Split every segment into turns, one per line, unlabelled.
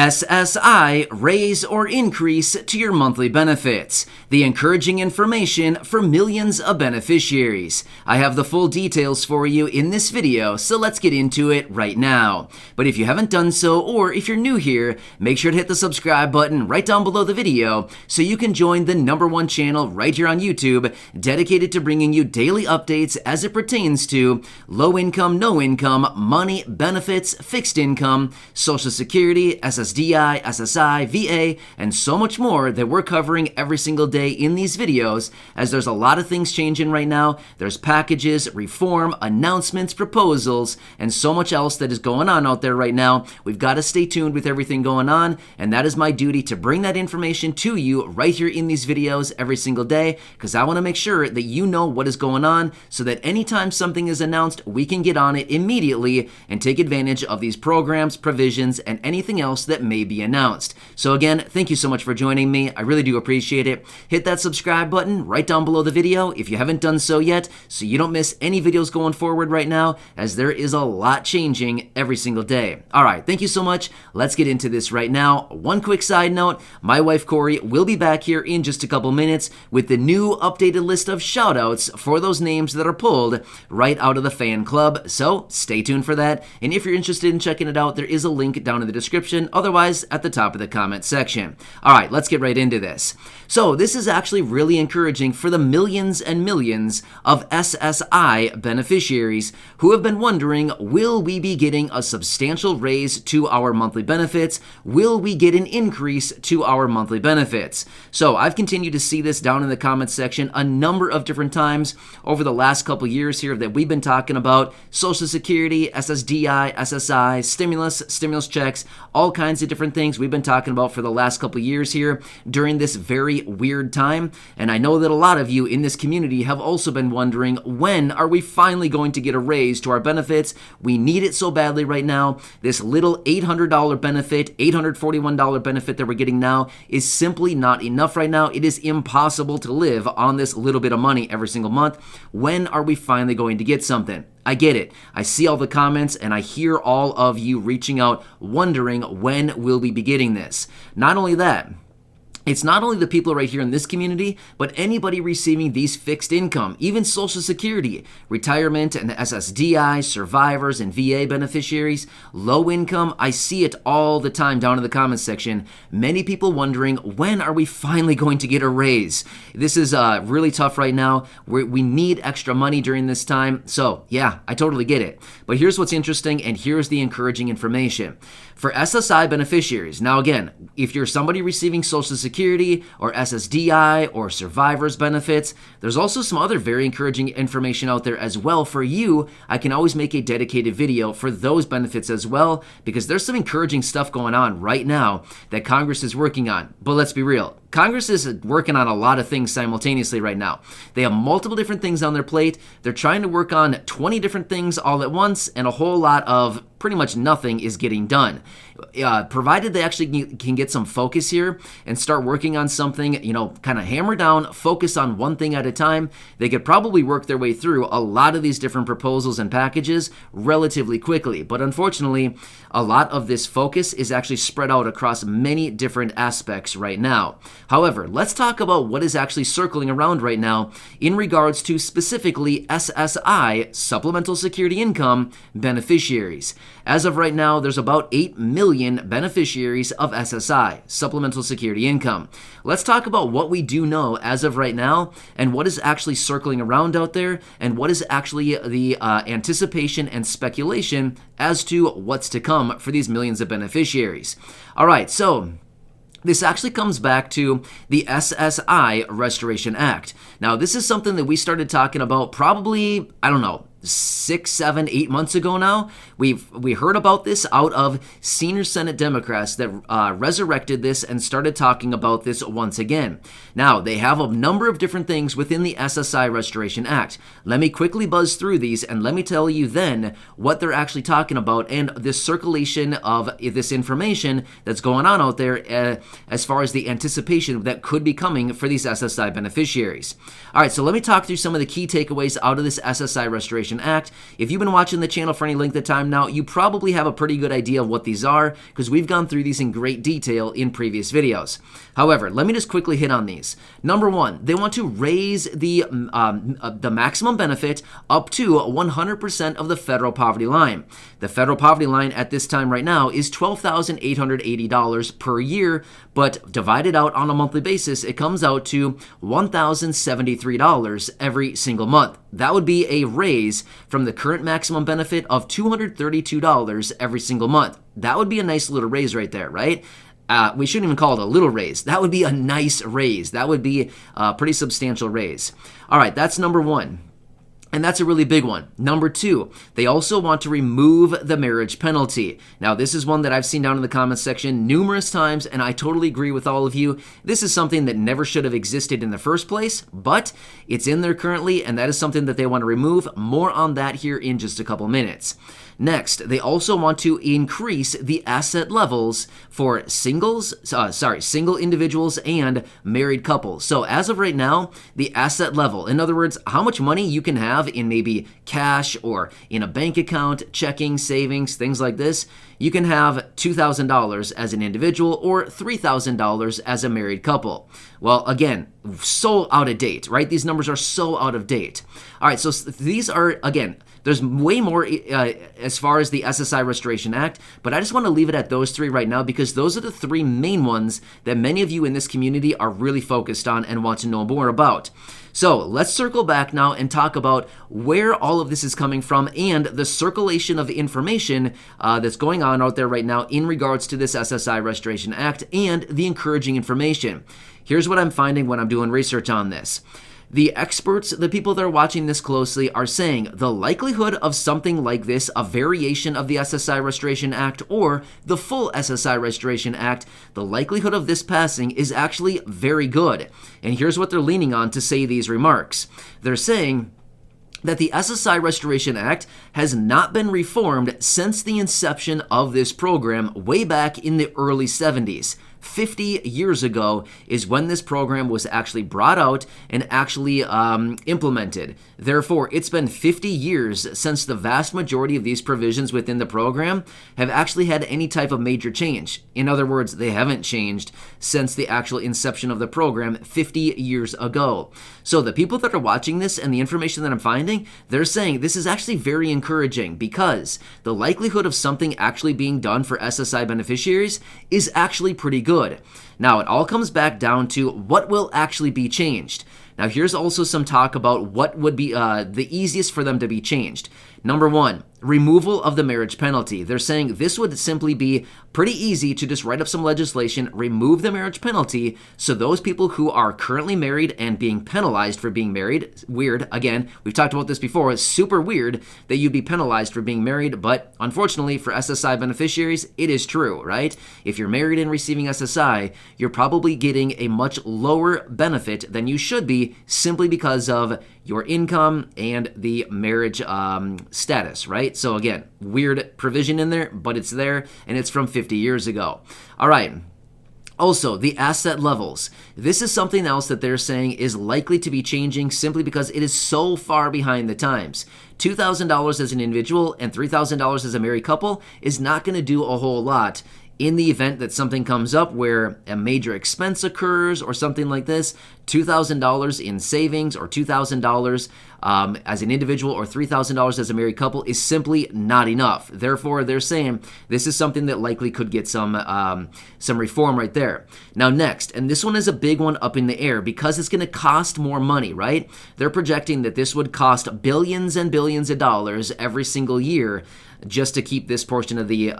SSI Raise or Increase to your monthly benefits. The encouraging information for millions of beneficiaries. I have the full details for you in this video, so let's get into it right now. But if you haven't done so, or if you're new here, make sure to hit the subscribe button right down below the video so you can join the #1 channel right here on YouTube, dedicated to bringing you daily updates as it pertains to low income, no income, money, benefits, fixed income, Social Security, SSDI, SSI, VA, and so much more that we're covering every single day in these videos, as there's a lot of things changing right now. There's packages, reform, announcements, proposals, and so much else that is going on out there right now. We've got to stay tuned with everything going on, and that is my duty to bring that information to you right here in these videos every single day, because I want to make sure that you know what is going on so that anytime something is announced, we can get on it immediately and take advantage of these programs, provisions, and anything else that may be announced. So again, thank you so much for joining me. I really do appreciate it. Hit that subscribe button right down below the video if you haven't done so yet, so you don't miss any videos going forward right now, as there is a lot changing every single day. All right, thank you so much. Let's get into this right now. One quick side note, my wife Corey will be back here in just a couple minutes with the new updated list of shout-outs for those names that are pulled right out of the fan club, so stay tuned for that. And if you're interested in checking it out, there is a link down in the description, otherwise at the top of the comment section. All right, let's get right into this. So this is actually really encouraging for the millions and millions of SSI beneficiaries who have been wondering, will we be getting a substantial raise to our monthly benefits? Will we get an increase to our monthly benefits? So I've continued to see this down in the comments section a number of different times over the last couple years here that we've been talking about Social Security, SSDI, SSI, stimulus checks, all kinds of different things we've been talking about for the last couple years here during this very weird time. And I know that a lot of you in this community have also been wondering, when are we finally going to get a raise to our benefits? We need it so badly right now. This little $800 benefit, $841 benefit that we're getting now is simply not enough right now. It is impossible to live on this little bit of money every single month. When are we finally going to get something? I get it. I see all the comments and I hear all of you reaching out, wondering when will we be getting this. Not only that, it's not only the people right here in this community, but anybody receiving these fixed income, even Social Security, retirement and SSDI, survivors and VA beneficiaries, low income. I see it all the time down in the comments section. Many people wondering, when are we finally going to get a raise? This is really tough right now. We need extra money during this time. So yeah, I totally get it. But here's what's interesting, and here's the encouraging information. For SSI beneficiaries, now again, if you're somebody receiving Social Security or SSDI or survivors benefits, there's also some other very encouraging information out there as well for you. I can always make a dedicated video for those benefits as well, because there's some encouraging stuff going on right now that Congress is working on. But let's be real, Congress is working on a lot of things simultaneously right now. They have multiple different things on their plate. They're trying to work on 20 different things all at once, and a whole lot of pretty much nothing is getting done. Provided they actually can get some focus here and start working on something, kind of hammer down, focus on one thing at a time, they could probably work their way through a lot of these different proposals and packages relatively quickly. But unfortunately, a lot of this focus is actually spread out across many different aspects right now. However, let's talk about what is actually circling around right now in regards to specifically SSI, Supplemental Security Income, beneficiaries. As of right now, there's about 8 million beneficiaries of SSI, Supplemental Security Income. Let's talk about what we do know as of right now, and what is actually circling around out there, and what is actually the anticipation and speculation as to what's to come for these millions of beneficiaries. All right, so this actually comes back to the SSI Restoration Act. Now, this is something that we started talking about probably, 6, 7, 8 months ago now. We heard about this out of senior Senate Democrats that resurrected this and started talking about this once again. Now, they have a number of different things within the SSI Restoration Act. Let me quickly buzz through these and let me tell you then what they're actually talking about and this circulation of this information that's going on out there as far as the anticipation that could be coming for these SSI beneficiaries. All right, so let me talk through some of the key takeaways out of this SSI Restoration Restoration Act. If you've been watching the channel for any length of time now, you probably have a pretty good idea of what these are because we've gone through these in great detail in previous videos. However, let me just quickly hit on these. Number one, they want to raise the maximum benefit up to 100% of the federal poverty line. The federal poverty line at this time right now is $12,880 per year, but divided out on a monthly basis, it comes out to $1,073 every single month. That would be a raise from the current maximum benefit of $232 every single month. That would be a nice little raise right there, right? We shouldn't even call it a little raise. That would be a nice raise. That would be a pretty substantial raise. All right, that's number one. And that's a really big one. Number two, they also want to remove the marriage penalty. Now, this is one that I've seen down in the comments section numerous times, and I totally agree with all of you. This is something that never should have existed in the first place, but it's in there currently, and that is something that they want to remove. More on that here in just a couple minutes. Next, they also want to increase the asset levels for single individuals and married couples. So as of right now, the asset level, in other words, how much money you can have in maybe cash or in a bank account, checking, savings, things like this, you can have $2,000 as an individual or $3,000 as a married couple. Well, again, so out of date, right? These numbers are so out of date. All right, so these are, again, there's way more as far as the SSI Restoration Act, but I just want to leave it at those three right now because those are the three main ones that many of you in this community are really focused on and want to know more about. So let's circle back now and talk about where all of this is coming from and the circulation of information that's going on out there right now in regards to this SSI Restoration Act and the encouraging information. Here's what I'm finding when I'm doing research on this. The experts, the people that are watching this closely, are saying the likelihood of something like this, a variation of the SSI Restoration Act or the full SSI Restoration Act, the likelihood of this passing is actually very good. And here's what they're leaning on to say these remarks. They're saying that the SSI Restoration Act has not been reformed since the inception of this program way back in the early 70s. 50 years ago is when this program was actually brought out and actually implemented. Therefore, it's been 50 years since the vast majority of these provisions within the program have actually had any type of major change. In other words, they haven't changed since the actual inception of the program 50 years ago. So the people that are watching this and the information that I'm finding, they're saying this is actually very encouraging because the likelihood of something actually being done for SSI beneficiaries is actually pretty good. Now, it all comes back down to what will actually be changed. Now, here's also some talk about what would be the easiest for them to be changed. Number one, removal of the marriage penalty. They're saying this would simply be pretty easy to just write up some legislation, remove the marriage penalty, so those people who are currently married and being penalized for being married, weird, again, we've talked about this before, it's super weird that you'd be penalized for being married, but unfortunately for SSI beneficiaries, it is true, right? If you're married and receiving SSI, you're probably getting a much lower benefit than you should be simply because of your income and the marriage status, right? So again, weird provision in there, but it's there, and it's from 50 years ago. All right. Also, the asset levels. This is something else that they're saying is likely to be changing simply because it is so far behind the times. $2,000 as an individual and $3,000 as a married couple is not going to do a whole lot. In the event that something comes up where a major expense occurs or something like this, $2,000 in savings or $2,000 as an individual or $3,000 as a married couple is simply not enough. Therefore, they're saying this is something that likely could get some reform right there. Now next, and this one is a big one up in the air because it's going to cost more money, right? They're projecting that this would cost billions and billions of dollars every single year just to keep this portion of the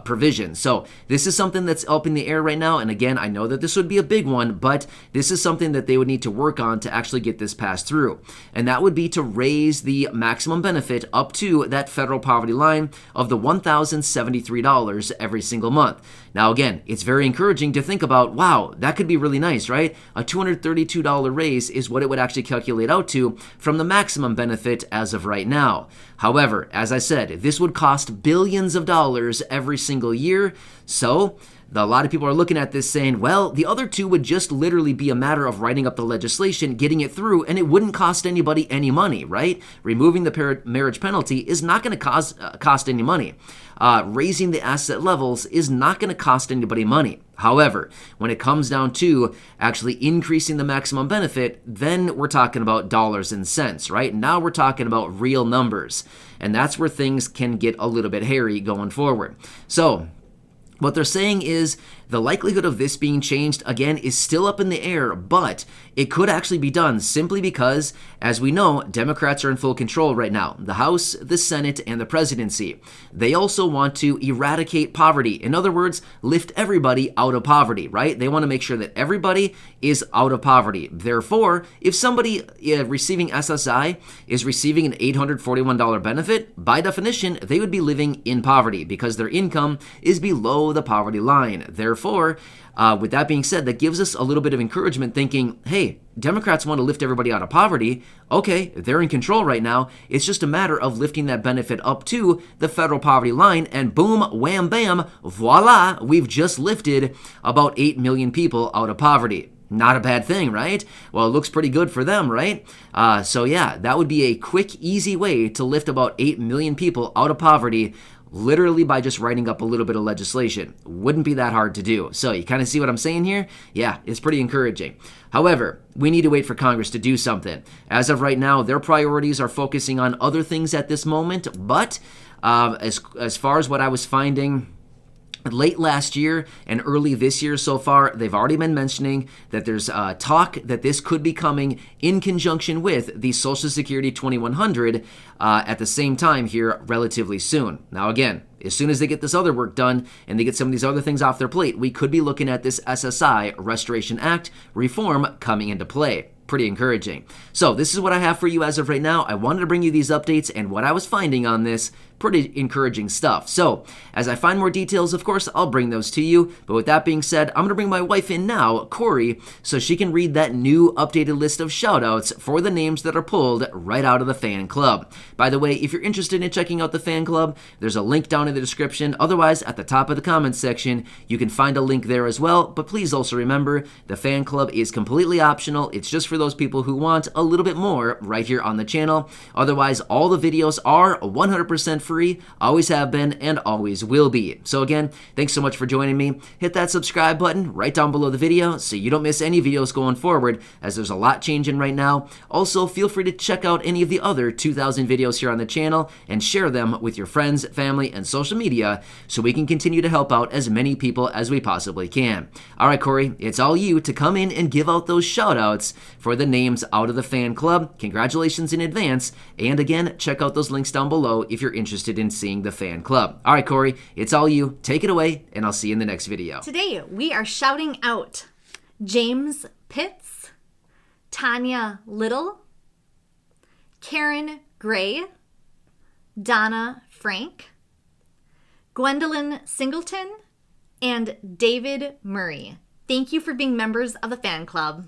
provision. So this is something that's up in the air right now. And again, I know that this would be a big one, but this is something that they would need to work on to actually get this passed through. And that would be to raise the maximum benefit up to that federal poverty line of the $1,073 every single month. Now, again, it's very encouraging to think about, wow, that could be really nice, right? A $232 raise is what it would actually calculate out to from the maximum benefit as of right now. However, as I said, this would cost billions of dollars every single year. So A lot of people are looking at this saying, well, the other two would just literally be a matter of writing up the legislation, getting it through, and it wouldn't cost anybody any money, right? Removing the marriage penalty is not going to cost any money. Raising the asset levels is not going to cost anybody money. However, when it comes down to actually increasing the maximum benefit, then we're talking about dollars and cents, right? Now we're talking about real numbers. And that's where things can get a little bit hairy going forward. So what they're saying is the likelihood of this being changed, again, is still up in the air, but it could actually be done simply because, as we know, Democrats are in full control right now. The House, the Senate, and the presidency. They also want to eradicate poverty. In other words, lift everybody out of poverty, right? They want to make sure that everybody is out of poverty. Therefore, if somebody receiving SSI is receiving an $841 benefit, by definition, they would be living in poverty because their income is below the poverty line. Therefore, with that being said, that gives us a little bit of encouragement thinking, hey, Democrats want to lift everybody out of poverty. Okay, they're in control right now. It's just a matter of lifting that benefit up to the federal poverty line, and boom, wham, bam, voila, we've just lifted about 8 million people out of poverty. Not a bad thing, right? Well, it looks pretty good for them, right? So yeah, that would be a quick, easy way to lift about 8 million people out of poverty, literally by just writing up a little bit of legislation. Wouldn't be that hard to do. So you kind of see what I'm saying here? Yeah, it's pretty encouraging. However, we need to wait for Congress to do something. As of right now, their priorities are focusing on other things at this moment, but as far as what I was finding late last year and early this year so far, they've already been mentioning that there's talk that this could be coming in conjunction with the Social Security 2100 at the same time here relatively soon. Now again, as soon as they get this other work done and they get some of these other things off their plate, we could be looking at this SSI Restoration Act reform coming into play. Pretty encouraging. So this is what I have for you as of right now. I wanted to bring you these updates and what I was finding on this. Pretty encouraging stuff. So as I find more details, of course, I'll bring those to you. But with that being said, I'm going to bring my wife in now, Corey, so she can read that new updated list of shout-outs for the names that are pulled right out of the fan club. By the way, if you're interested in checking out the fan club, there's a link down in the description. Otherwise, at the top of the comments section, you can find a link there as well. But please also remember, the fan club is completely optional. It's just for those people who want a little bit more right here on the channel. Otherwise, all the videos are 100% free, always have been, and always will be. So again, thanks so much for joining me. Hit that subscribe button right down below the video so you don't miss any videos going forward, as there's a lot changing right now. Also, feel free to check out any of the other 2,000 videos here on the channel and share them with your friends, family, and social media so we can continue to help out as many people as we possibly can. All right, Corey, it's all you to come in and give out those shout outs for the names out of the fan club. Congratulations in advance. And again, check out those links down below if you're interested in seeing the fan club. All right, Corey, it's all you. Take it away, and I'll see you in the next video.
Today, we are shouting out James Pitts, Tanya Little, Karen Gray, Donna Frank, Gwendolyn Singleton, and David Murray. Thank you for being members of the fan club.